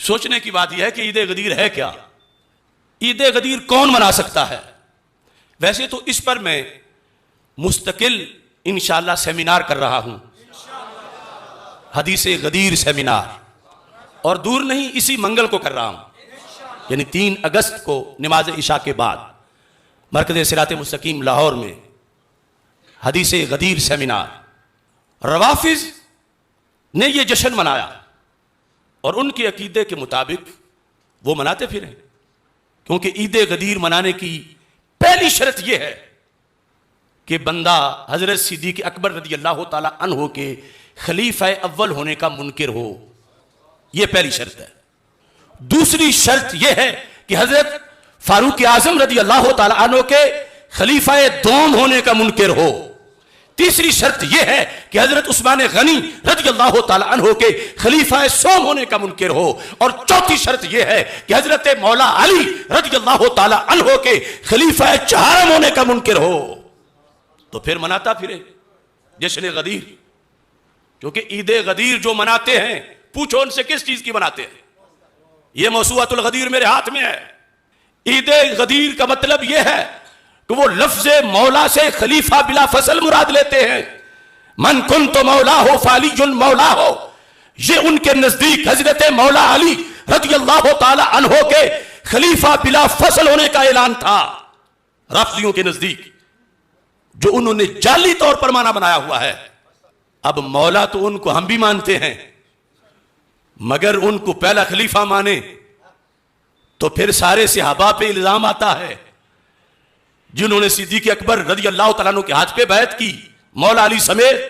سوچنے کی بات یہ ہے کہ عید غدیر ہے کیا؟ عید غدیر کون منا سکتا ہے؟ ویسے تو اس پر میں مستقل انشاءاللہ سیمینار کر رہا ہوں، حدیث غدیر سیمینار، اور دور نہیں اسی منگل کو کر رہا ہوں، یعنی 3 اگست کو نماز عشاء کے بعد مرکز صراط مستقیم لاہور میں حدیث غدیر سیمینار۔ روافض نے یہ جشن منایا اور ان کے عقیدے کے مطابق وہ مناتے پھریں، کیونکہ عید غدیر منانے کی پہلی شرط یہ ہے کہ بندہ حضرت صدیق اکبر رضی اللہ تعالی عنہ کے خلیفہ اول ہونے کا منکر ہو، یہ پہلی شرط ہے۔ دوسری شرط یہ ہے کہ حضرت فاروق اعظم رضی اللہ تعالی عنہ کے خلیفہ دوم ہونے کا منکر ہو۔ تیسری شرط یہ ہے کہ حضرت عثمان غنی رضی اللہ تعالی عنہ کے خلیفہ سوم ہونے کا منکر ہو، اور چوتھی شرط یہ ہے کہ حضرت مولا علی رضی اللہ تعالی عنہ کے خلیفہ چہارم ہونے کا منکر ہو، تو پھر مناتا پھرے جشن غدیر۔ کیونکہ عید غدیر جو مناتے ہیں، پوچھو ان سے کس چیز کی مناتے ہیں؟ یہ موسوعۃ الغدیر میرے ہاتھ میں ہے۔ عید غدیر کا مطلب یہ ہے کہ وہ لفظ مولا سے خلیفہ بلا فصل مراد لیتے ہیں۔ من کنت مولا ہو فعلی مولا ہو، یہ ان کے نزدیک حضرت مولا علی رضی اللہ تعالی عنہ کے خلیفہ بلا فصل ہونے کا اعلان تھا رافضیوں کے نزدیک، جو انہوں نے جعلی طور پر معنی بنایا ہوا ہے۔ اب مولا تو ان کو ہم بھی مانتے ہیں، مگر ان کو پہلا خلیفہ مانے تو پھر سارے صحابہ پہ الزام آتا ہے جنہوں نے صدیق اکبر رضی اللہ تعالیٰ عنہ کے ہاتھ پہ بیعت کی مولا علی سمیت،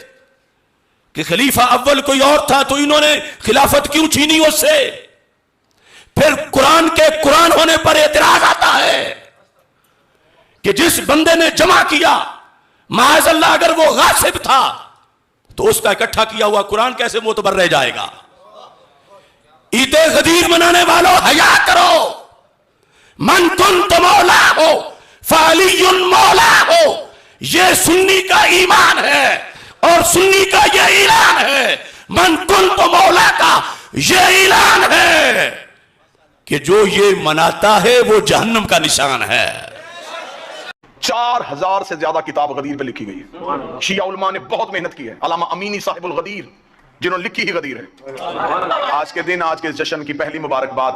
کہ خلیفہ اول کوئی اور تھا تو انہوں نے خلافت کیوں چھینی اس سے؟ پھر قرآن کے قرآن ہونے پر اعتراض آتا ہے کہ جس بندے نے جمع کیا، معاذ اللہ اگر وہ غاصب تھا تو اس کا اکٹھا کیا ہوا قرآن کیسے معتبر رہ جائے گا؟ عید غدیر منانے والوں حیا کرو۔ من کنت مولا ہو فعلی مولا ہو، یہ سنی کا ایمان ہے اور سنی کا یہ اعلان ہے۔ من کنت مولا کا یہ اعلان ہے کہ جو یہ مناتا ہے وہ جہنم کا نشان ہے۔ 4000 سے زیادہ کتاب غدیر پہ لکھی گئی ہے۔ شیعہ علماء نے بہت محنت کی ہے۔ علامہ امینی صاحب الغدیر جنہوں نے لکھی ہی غدیر ہے۔ آج کے دن، آج کے جشن کی پہلی مبارکباد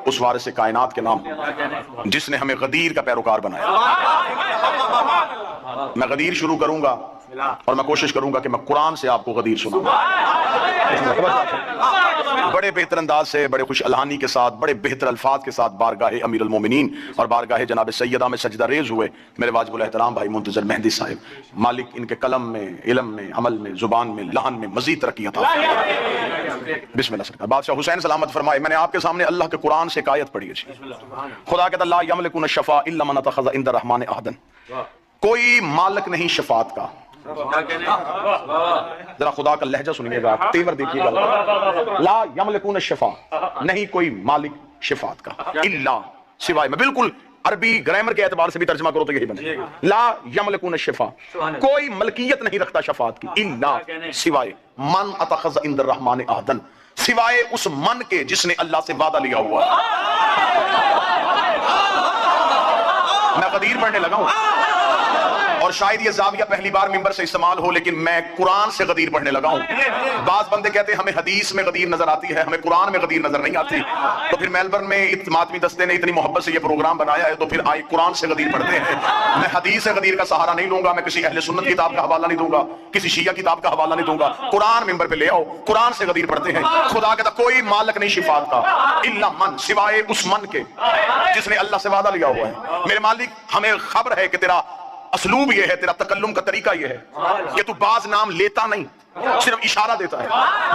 اس وارث کائنات کے نام جس نے ہمیں غدیر کا پیروکار بنایا۔ میں غدیر شروع کروں گا اور میں کوشش کروں گا کہ میں قرآن سے آپ کو غدیر سناؤں، بڑے بہتر انداز سے، بڑے خوش الہانی کے ساتھ، بڑے بہتر الفاظ کے ساتھ بارگاہ امیر المومنین اور بارگاہ جناب سیدہ میں سجدہ ریز ہوئے میرے واجب الاحترام بھائی منتظر مہدی صاحب۔ مالک ان کے قلم میں، علم میں، عمل میں، زبان میں، لحن میں مزید ترقی عطا فرمائے۔ بسم اللہ سرکار۔ بادشاہ حسین سلامت فرمائے، میں نے آپ کے سامنے اللہ کے قرآن سے ایک آیت پڑھی ہے۔ خدا کہتا لا یملکون الشفاء الا من اتخذ عند الرحمن عہدا، کوئی مالک نہیں شفاعت کا۔ ذرا خدا کا لہجہ سنیے گا، تیور دیکھیے گا۔ لا یملکون الشفاء، نہیں کوئی مالک شفاعت کا، الا سوائے، میں بالکل عربی گرامر کے اعتبار سے بھی ترجمہ کرو تو یہی بنے، لا یملکون الشفاء، کوئی ملکیت نہیں رکھتا شفاعت کی، الا سوائے، من اتخذ عند الرحمن عہدا، سوائے اس من کے جس نے اللہ سے وعدہ لیا ہوا۔ میں غدیر پڑھنے لگا ہوں اور شاید یہ زاویہ پہلی بار ممبر سے استعمال ہو، لیکن میں قرآن سے غدیر پڑھنے لگا ہوں۔ بعض بندے کہتے ہیں ہمیں حدیث میں غدیر نظر آتی ہے، ہمیں قرآن میں غدیر نظر نہیں آتی، تو پھر میلبرن میں ماتمی دستے نے اتنی محبت سے یہ پروگرام بنایا ہے تو پھر آئی قرآن سے غدیر پڑھتے ہیں۔ میں حدیث سے غدیر کا سہارا نہیں لوں گا، میں کسی اہل سنت کتاب کا حوالہ نہیں دوں گا، کسی شیعہ کتاب کا حوالہ نہیں دوں گا، قرآن ممبر پہ لے آؤ، قرآن سے غدیر پڑھتے ہیں۔ خدا کہتا کوئی مالک نہیں شفاعت کا الا من، سوائے اس من کے جس نے اللہ سے وعدہ لیا ہوا ہے۔ میرے مالک ہمیں خبر ہے کہ تیرا اسلوب یہ ہے، تیرا تکلم کا طریقہ یہ ہے کہ تو بعض نام لیتا نہیں، صرف اشارہ دیتا ہے۔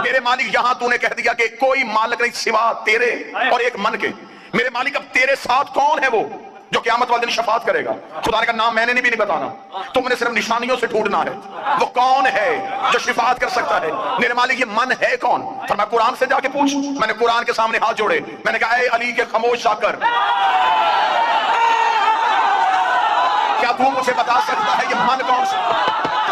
میرے مالک یہاں تو نے کہہ دیا کہ کوئی مالک نہیں سوا تیرے اور ایک من کے۔ میرے مالک اب تیرے ساتھ کون ہے وہ جو قیامت والے دن شفاعت کرے گا؟ خدا نے کہا نام میں نے بھی نہیں بتانا، تم نے صرف نشانیوں سے ڈھونڈنا ہے وہ کون ہے جو شفاعت کر سکتا ہے۔ میرے مالک یہ من ہے کون؟ فرمایا قرآن سے جا کے پوچھ۔ میں نے قرآن کے سامنے ہاتھ جوڑے، میں نے کہا اے علی کے خاموش شاکر، کیا तू मुझे बता सकता है ये मन कौन सा?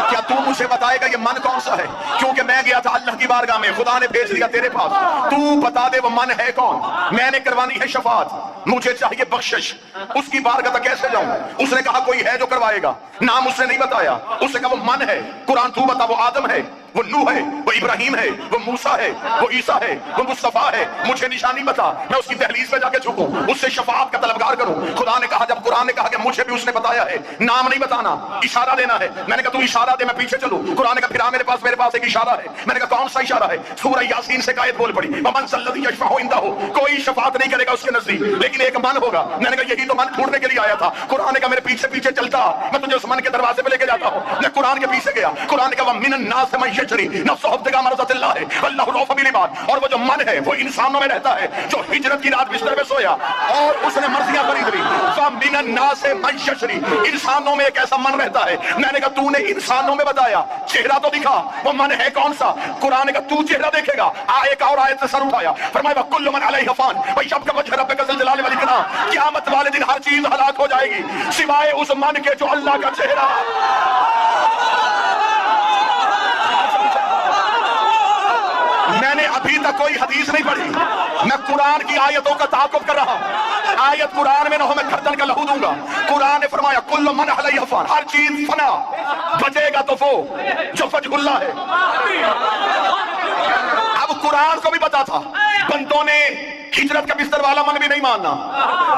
क्या तू मुझे बताएगा ये मन कौन सा है? क्योंकि मैं गया था अल्लाह की बारगाह में, खुदा ने भेज दिया तेरे पास, तू बता दे वो मन है कौन? मैंने करवानी है शफाअत, मुझे चाहिए बख्शिश, उसकी बारगाह तक कैसे जाऊं? उसने कहा कोई है जो करवाएगा, नाम उसने नहीं बताया, उसने कहा वो मन है। कुरान तू बता, वो आदम है, वो नूह है, वो इब्राहिम है, वो मूसा है, वो ईसा है, वो मुस्तफा है, मुझे निशानी बता, मैं उसकी दहलीज पे जाके झुकूं, उससे शफाअत का तलबगार करूं। खुदा ने कहा, जब कुरान ने कहा कि मुझे भी उसने बताया है, नाम नहीं बताना, इशारा देना है। मैंने कहा तू इशारा दे, मैं पीछे चलूं। कुरान ने कहा फिर मेरे पास एक इशारा है। मैंने कहा कौन सा इशारा है? सूरह यासीन से आयत बोल पड़ी, वमन सल्लज़ी यशफ़अउ इंदहु, कोई शफाअत नहीं करेगा उसके नजदीक, लेकिन एक मन होगा। मैंने कहा यही तो मन ढूंढने के लिए आया था। कुरान ने कहा मेरे पीछे पीछे चलता, मैं तुझे उस मन के दरवाजे पे लेके जाता हूं। मैं कुरान के पीछे गया, कुरान ने कहा मिनन नास मन यजरी नफ्सुहु इब्तिगा मरज़ातिल्लाह है वल्लाहु रऊफ़ुम बिल इबाद, और वो जो मन है वो इंसानों में रहता है जो हिजरत की रात बिस्तर में सोया और उसने मर्जियां खरीद ली। मिनन नास मन यजरी, इंसानों में एक ऐसा मन रहता है। मैंने कहा तूने इंसानों में बताया, चेहरा तो दिखा, वो मन है कौन सा? कुरान ने कहा तू चेहरा देखेगा। एक और आयत से सर उठाया, फरमाया कुल्लु मन अलैहा फ़ान व यब्का वज्ह रब्बिका ज़ुल जलाली वल इकराम, क़यामत वाले दिन हर चीज हलाक हो जाएगी सिवाय उस मन के जो अल्लाह का चेहरा। मैंने अभी तक कोई हदीस नहीं पढ़ी, मैं कुरान की आयतों का ताक़ुब कर रहा हूं। आयत कुरान में न हो मैं गर्दन का लहू दूंगा। कुरान ने फरमाया कुल्लु मन अलैहा फ़ान, हर चीज फना, बचेगा तो वो जो वजहुल्लाह है। अब कुरान को भी पता था, बंदों ने हिजरत का बिस्तर वाला मन भी नहीं मानना,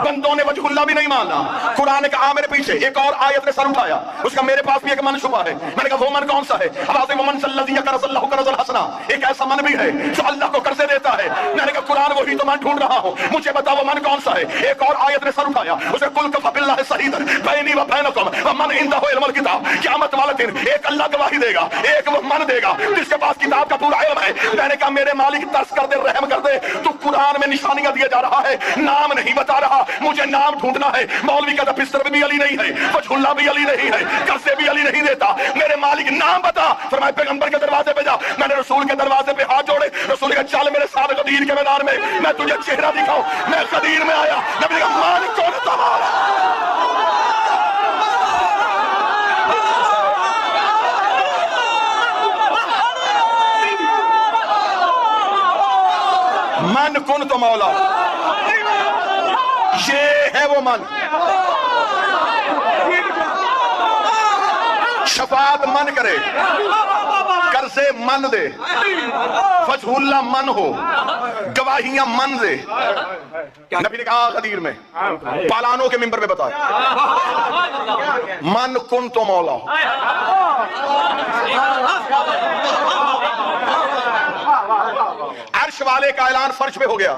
बंदों ने वजहुल्लाह भी नहीं मानना। कुरान ने कहा मेरे पीछे, एक और आयत ने सर उठाया, उसका मेरे पास भी एक मन छुपा है। मैंने कहा वो मन कौन सा है? अब वो मन सल्लज़ी यक़रज़ुल्लाहु क़रज़न हसना, एक ऐसा मन भी है जो अल्लाह को कर्ज़े देता है। मैंने कहा कुरान वही तो मन ढूंढ रहा हूं, मुझे बता वो मन कौन सा है? एक और आयत ने सर उठाया, उसे कुल कफ़ा बिल्लाहि शहीदन बैनी व बैनकुम व मन इंदहु इल्मुल किताब, क़यामत वाले दिन एक अल्लाह गवाही देगा, एक वो मन देगा जिसके पास किताब का पूरा इल्म है। मैंने कहा मेरे मालिक तरस कर दे, रहम कर दे, तू कुरान में निशानियां दिया जा रहा है, नाम नहीं बता रहा, मुझे नाम ढूंढना है। मौलवी का बिस्तर भी अली नहीं है, वजहुल्लाह भी अली नहीं है, कर्ज़े भी अली नहीं देता। मेरे मालिक नाम बता। फरमाया पैगंबर के दरवाजे पे जा। मैंने रसूल के दरवाजे पे हाथ जोड़े, रसूल का चल मेरे साथ गदीर के मैदान में, मैं तुझे चेहरा दिखाऊं। मैं गदीर में आया, नबी का मालिक कौन तुम्हारा? मन कुन तो मौला, ये है वो मन। शफाअत मन करे, कर्ज़े मन दे, वजहुल्लाह मन हो, गवाहियां मन दे। नबी ने कहा गदीर में, पालानों के मिंबर में बताया, मन कुन तो मौला। अर्श वाले का ऐलान फर्श पे हो गया।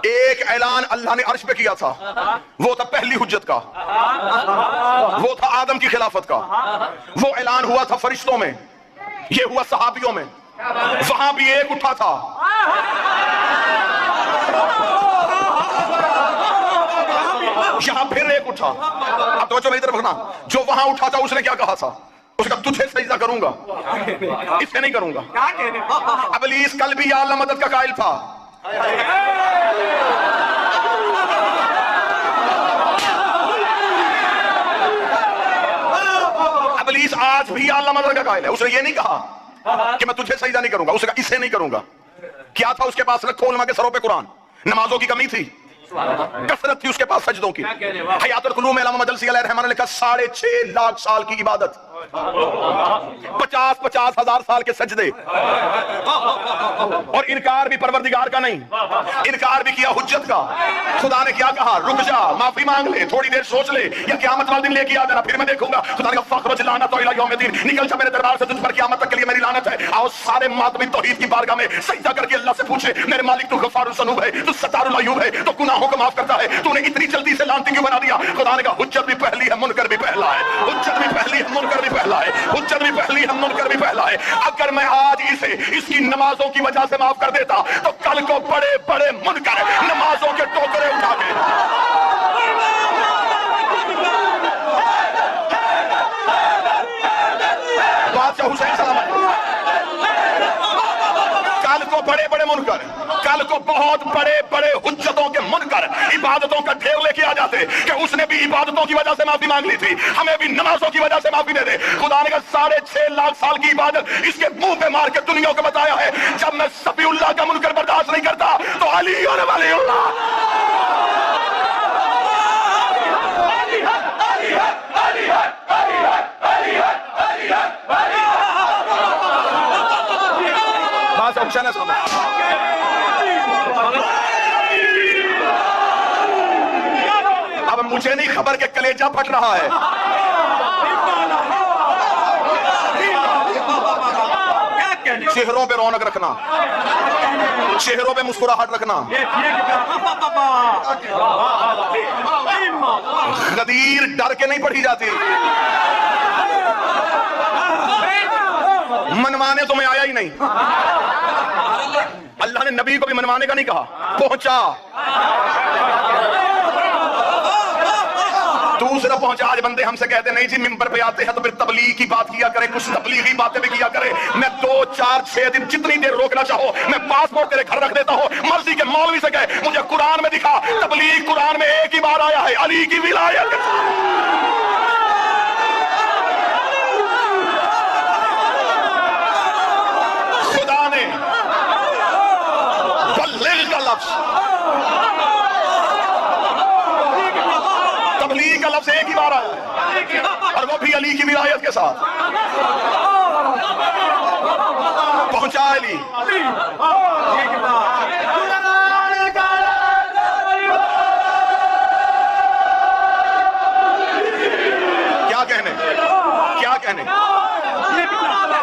एक ऐलान अल्लाह ने अर्श पे किया था, वो था पहली हुज्जत का, वो था आदम की खिलाफत का। वो ऐलान हुआ था फरिश्तों में, ये हुआ सहाबियों में, वहां भी एक उठा था। यहां फिर एक उठा। अब तो मेरी तरफ रखना, जो वहां उठा था उसने क्या कहा था? उसका तुझे सजदा करूंगा, इससे नहीं करूंगा। इब्लीस कल भी या अल्लाह मदद का कायल था। इब्लीस आज भी या अल्लाह मदद का कायल है। उसने ये नहीं कहा कि मैं तुझे सजदा नहीं करूंगा, उसने कहा इससे नहीं करूंगा। क्या था उसके पास? रखो उलमा के सरों पे कुरान। नमाजों की कमी थी, कसरत थी उसके पास सजदों की। हयातुल कुलूम में मदलसी अलैहि रहमान ने लिखा 6.5 लाख साल की इबादत, 50-50 हजार साल के सजदे, और इनकार भी परवरदिगार का नहीं, इनकार भी किया हुज्जत का। खुदा ने क्या कहा? रुक जा, माफी मांग ले, थोड़ी देर सोच ले, या क़यामत वाले दिन लेके आ जाना, फिर मैं देखूंगा। खुदा ने कहा फख्रुज लानत इला यौमिद्दीन, निकल जा मेरे दरबार से, तुझ पर क़यामत तक के लिए मेरी लानत है। आओ सारे मातमी तौहीद की बारगाह में सजदा करके अल्लाह से पूछे, मेरे मालिक तू गफ्फारुल ज़ुनूब है, तू सत्तारुल अयूब है, तो गुनाहों को माफ करता है, तूने इतनी जल्दी से लानती क्यों बना दिया? खुदा ने कहा हुज्जत भी पहली है, मुनकर भी पहला है, हुज्जत भी पहली है, मुनकर भी पहला है, हुज्जत भी पहली है, मुनकर भी पहला है। अगर मैं आज इसे इसकी नमाजों की वजह से माफ कर देता तो कल को बड़े बड़े मुनकर नमाजों के टोकरे उठा के बादशाह हुसैन सलामत, कल को बड़े बड़े बड़े मुनकर, कल को बहुत बड़े बड़े हुज्जतों के मुनकर इबादतों का ढेर लेके आ जाते कि उसने भी इबादतों की वजह से माफी मांग ली थी, हमें भी नमाजों की वजह से माफी दे दे। खुदा ने कहा 6.5 लाख साल की इबादत इसके मुंह पे मार के दुनिया को बताया है, जब मैं सफीउल्लाह का मुनकर बर्दाश्त नहीं करता तो अली और वलीउल्लाह। अब मुझे नहीं खबर कि कलेजा फट रहा है। चेहरों पे रौनक रखना, चेहरों पे मुस्कुराहट रखना। गदीर डर के नहीं पढ़ी जाती, मनवाने तो मैं आया ही नहीं। अल्लाह ने नबी को भी मनवाने का नहीं कहा, पहुंचा दूसरा पहुंचा। आज बंदे हमसे कहते नहीं जी मिंबर पे आते हैं तो फिर तबलीग की बात किया करें, कुछ तबलीगी बातें भी किया करें। मैं 2, 4, 6 दिन जितनी देर रोकना चाहो मैं पासपोर्ट तेरे घर रख देता हूं। मर्जी के मौलवी से कहे मुझे कुरान में दिखा, तबलीग कुरान में एक ही बार आया है, अली की विलायत। खुदा ने बल्लिग का लफ्ज, तबलीग का लफ्ज एक ही बार आया और वो भी अली की विलायत के साथ। पहुंचा अली। क्या कहने, क्या कहने।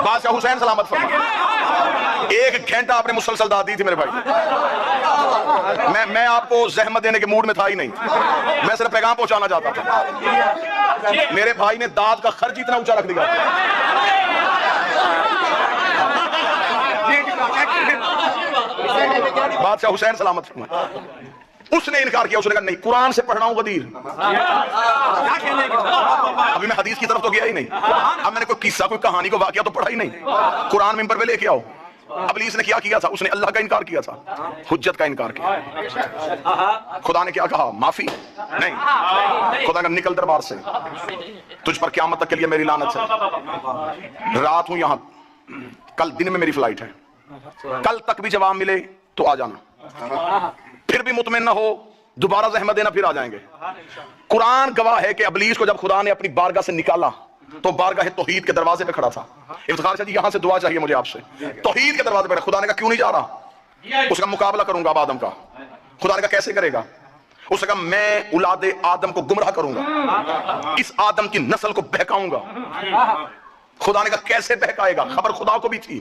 बादशाह हुसैन सलामत फरमाए 1 घंटा आपने मुसलसल दाद दी थी मेरे भाई। मैं आपको जहमत देने के मूड में था ही नहीं, मैं सिर्फ पैगाम पहुंचाना चाहता था। मेरे भाई ने दाद का खर्च इतना ऊंचा रख दिया। बादशाह हुसैन सलामत फरमाए उसने इनकार किया, उसने कहा नहीं कुरान से पढ़ रहा हूं गदीर। अभी मैं हदीस की तरफ तो गया ही नहीं, अब मैंने कोई किस्सा कोई कहानी को वाकया तो पढ़ा ही नहीं। कुरान मिंबर पे लेके आओ। इब्लीस ने क्या किया था, उसने अल्लाह का इनकार किया था, हुज्जत का इनकार किया। खुदा ने क्या कहा, माफी नहीं। खुदा का निकल दरबार से, तुझ पर क़यामत तक के लिए मेरी लानत है। रात हूं यहां, कल दिन में मेरी फ्लाइट है, कल तक भी जवाब मिले तो आ जाना, फिर भी मुतमिन ना हो दोबारा जहमत देना फिर आ जाएंगे। कुरान गवाह है कि इब्लीस को जब खुदा ने अपनी बारगाह से निकाला तो बारगाह तौहीद के दरवाजे पे खड़ा था। इफ्तिखार शाह जी यहां से दुआ चाहिए मुझे आपसे। तौहीद के दरवाजे पे खुदा ने कहा क्यों नहीं जा रहा, उसका मुकाबला करूंगा अब आदम का। खुदा ने कहा कैसे करेगा, उसने कहा मैं औलाद आदम को गुमराह करूंगा, इस आदम की नस्ल को बहकाऊंगा। खुदा ने कहा कैसे बहकाएगा, खबर खुदा को भी थी।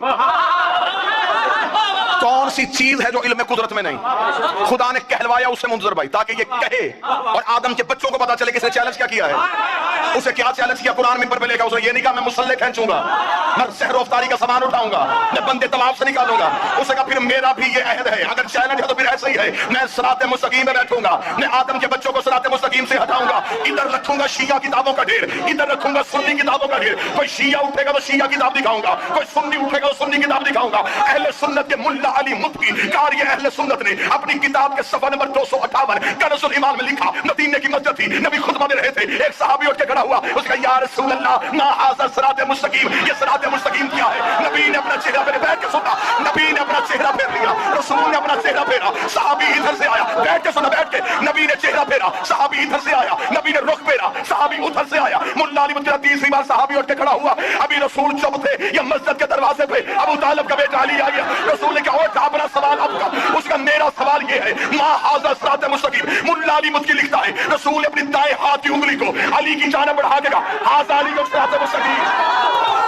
कौन सी चीज है जो इल्म कुदरत में नहीं। खुदा ने कहलवाया उसे मुंजर भाई ताकि ये कहे और आदम के बच्चों को पता चले कि इसने चैलेंज क्या किया है। उसे क्या चैलेंज किया, कुरान मिंबर पे लेकर उसने ये नहीं कहा मैं मुसल्ले खींचूंगा, मैं सहर अफ्तारी का सामान उठाऊंगा, मैं बंदे तवाफ से निकालूंगा। उसने कहा फिर मेरा भी ये अहद है, अगर चैलेंज है तो फिर ऐसा ही है, मैं सिराते मुस्तकीम में बैठूंगा, मैं आदम के बच्चों को सिराते मुस्तकीम से हटाऊंगा। इधर रखूंगा शिया किताबों का ढेर, इधर रखूंगा सुन्नी किताबों का ढेर। कोई शिया उठेगा तो शिया किताब दिखाऊंगा, कोई सुन्नी उठेगा तो सुन्नी किताब दिखाऊंगा। अहले सुन्नत के मुल्ला अली मुफ्ती कारी अहले सुन्नत ने अपनी किताब के सफा नंबर 258 कनज़ुल ईमान में लिखा, मदीने की मस्जिद थी, नबी खुतबा दे रहे थे, एक सहाबी उठ के खड़ा हुआ, उसका या रसूल अल्लाह मा हाज़ा सिराते मुस्तकीम, ये सिराते मुस्तकीम क्या है। नबी ने अपना चेहरा पे बैठ के सुना, नबी ने अपना चेहरा फेर लिया, रसूल ने अपना चेहरा फेरा, सहाबी इधर से आया, बैठ के सुना, बैठ के नबी ने चेहरा फेरा, सहाबी इधर से आया, नबी ने रुख फेरा, सहाबी उधर से आया। मुल्ला अली मुझे तीसरी बार सहाबी उठ के खड़ा हुआ, अभी रसूल चुप थे, ये मस्जिद के दरवाजे पे अबू तालिब का बेटा अली आया। रसूल ने कहा उठा अपना सवाल आपका, उसका मेरा सवाल ये है मा हाज़ा सिराते मुस्तकीम। मुल्ला अली मुझे लिखता है रसूल अपनी दाएं हाथ की उंगली को अली की जानिब बढ़ा के कहा हाज़ा अली को सिराते मुस्तकीम।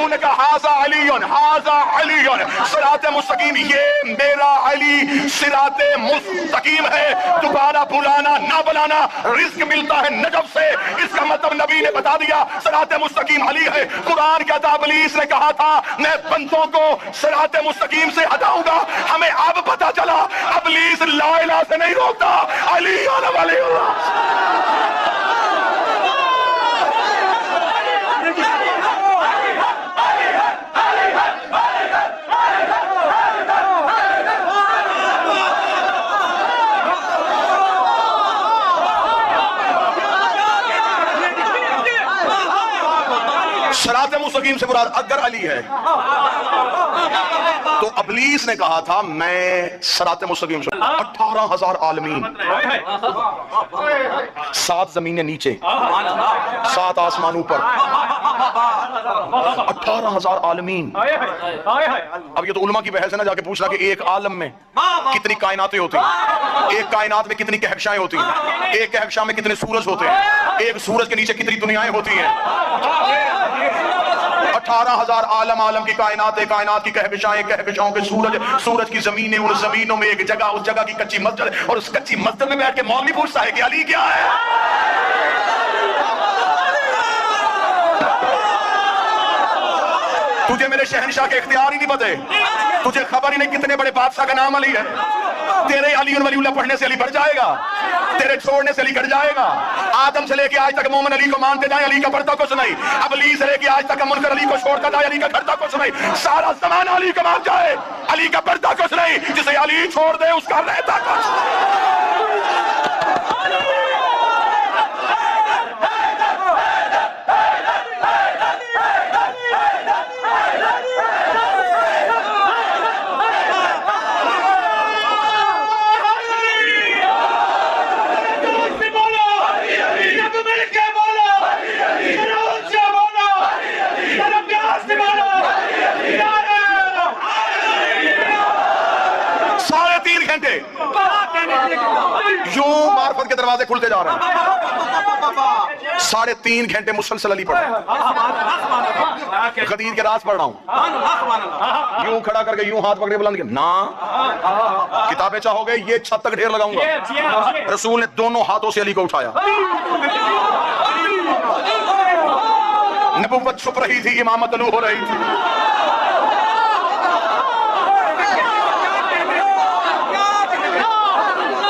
رسول نے کہا حاذا علی صراط مستقیم، یہ میرا علی صراط مستقیم ہے، دوبارہ بلانا نہ بلانا، رزق ملتا ہے نجف سے، اس کا مطلب نبی نے بتا دیا صراط مستقیم علی ہے۔ قرآن کہتا ہے ابلیس نے کہا تھا میں بندوں کو صراط مستقیم سے ہٹاؤں گا، ہمیں اب پتا چلا ابلیس لا الہ سے نہیں روکتا، علی ولی اللہ۔ صراط مستقیم سے مراد اگر علی ہے تو ابلیس نے کہا تھا میں صراط مستقیم سے 18,000 عالمین، 7 زمینیں نیچے 7 آسمان اوپر، 18,000 عالمین۔ اب یہ تو علماء کی بحث ہے نا، جا کے پوچھنا کہ ایک عالم میں کتنی کائناتیں ہوتی ہیں، ایک کائنات میں کتنی کہکشائیں ہوتی ہیں، ایک کہکشاں میں کتنے سورج ہوتے ہیں، ایک سورج کے نیچے کتنی دنیایں ہوتی ہیں۔ 18,000 عالم کی کائنات کی کہکشائیں، کہکشاؤں کے سورج کی زمینیں، ان زمینوں میں ایک جگہ، اس جگہ کی کچی مسجد، اور اس کچی مسجد میں بیٹھ کے مولوی پوچھتا ہے کہ علی کیا ہے؟ تجھے میرے شہنشاہ کے اختیار ہی نہیں پتے، تجھے خبر ہی نہیں کتنے بڑے بادشاہ کا نام علی ہے۔ تیرے علی ولی اللہ پڑھنے سے علی بڑھ جائے گا، تیرے چھوڑنے سے علی گھٹ جائے گا۔ آدم سے لے کے آج تک مومن علی کو مانتے جائیں، علی کا بڑھتا کچھ نہیں۔ ابلیس سے لے کے آج تک منکر علی کو چھوڑتا جائے، علی کا گھٹتا کچھ نہیں۔ سارا زمانہ علی کا مان جائے، علی کا بڑھتا کچھ نہیں۔ جسے علی چھوڑ دے اس کا رہتا کچھ نہیں۔ یوں معرفت کے دروازے کھلتے جا رہے ہیں۔ 3.5 گھنٹے مسلسل علی پڑھا، غدیر کے راز پڑھ رہا ہوں، یوں کھڑا کر کے یوں ہاتھ پکڑے بلند کے نا کتابیں چاہو گے یہ چھت تک ڈھیر لگاؤں گا۔ رسول نے دونوں ہاتھوں سے علی کو اٹھایا، نبوت چھپ رہی تھی، امامت علو ہو رہی تھی۔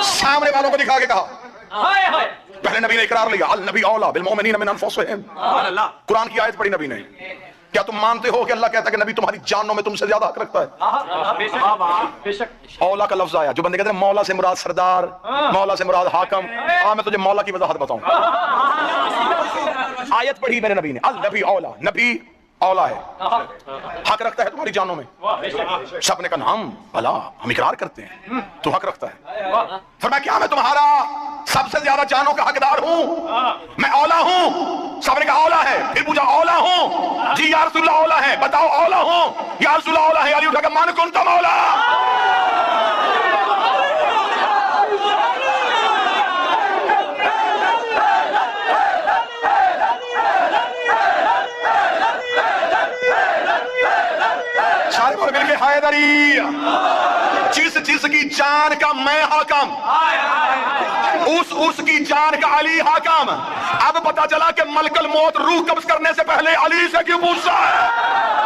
سامنے والوں کو دکھا کے کہا، پہلے نبی نے اقرار لیا النبی اولا بالمؤمنین من انفسہم، قرآن کی آیت پڑھی نبی نے۔ کیا تم مانتے ہو کہ اللہ کہتا ہے کہ نبی تمہاری جانوں میں تم سے زیادہ حق رکھتا ہے؟ اولا کا لفظ آیا، جو بندے کہتے ہیں مولا سے مراد سردار، مولا سے مراد حاکم، میں تجھے مولا کی وضاحت بتاؤں۔ آیت پڑھی میرے نبی نے، النبی اولا، نبی اولا ہے، حق رکھتا ہے تمہاری جانوں میں۔ سب نے کہا ہم بھلا ہم اقرار کرتے ہیں تو حق رکھتا ہے۔ فرمایا کیا میں تمہارا سب سے زیادہ جانوں کا حقدار ہوں؟ میں اولا ہوں؟ سب نے کہا اولا ہے۔ پھر پوچھا اولا ہوں؟ جی یا رسول اللہ اولا ہے، بتاؤ اولا ہوں؟ یا رسول اللہ اولا ہے۔ علی اٹھا کہ من کنت مولا۔ حیدری، جس کی جان کا میں حاکم، اس کی جان کا علی حاکم۔ اب پتا چلا کہ ملک الموت روح قبض کرنے سے پہلے علی سے کیوں پوچھتا ہے؟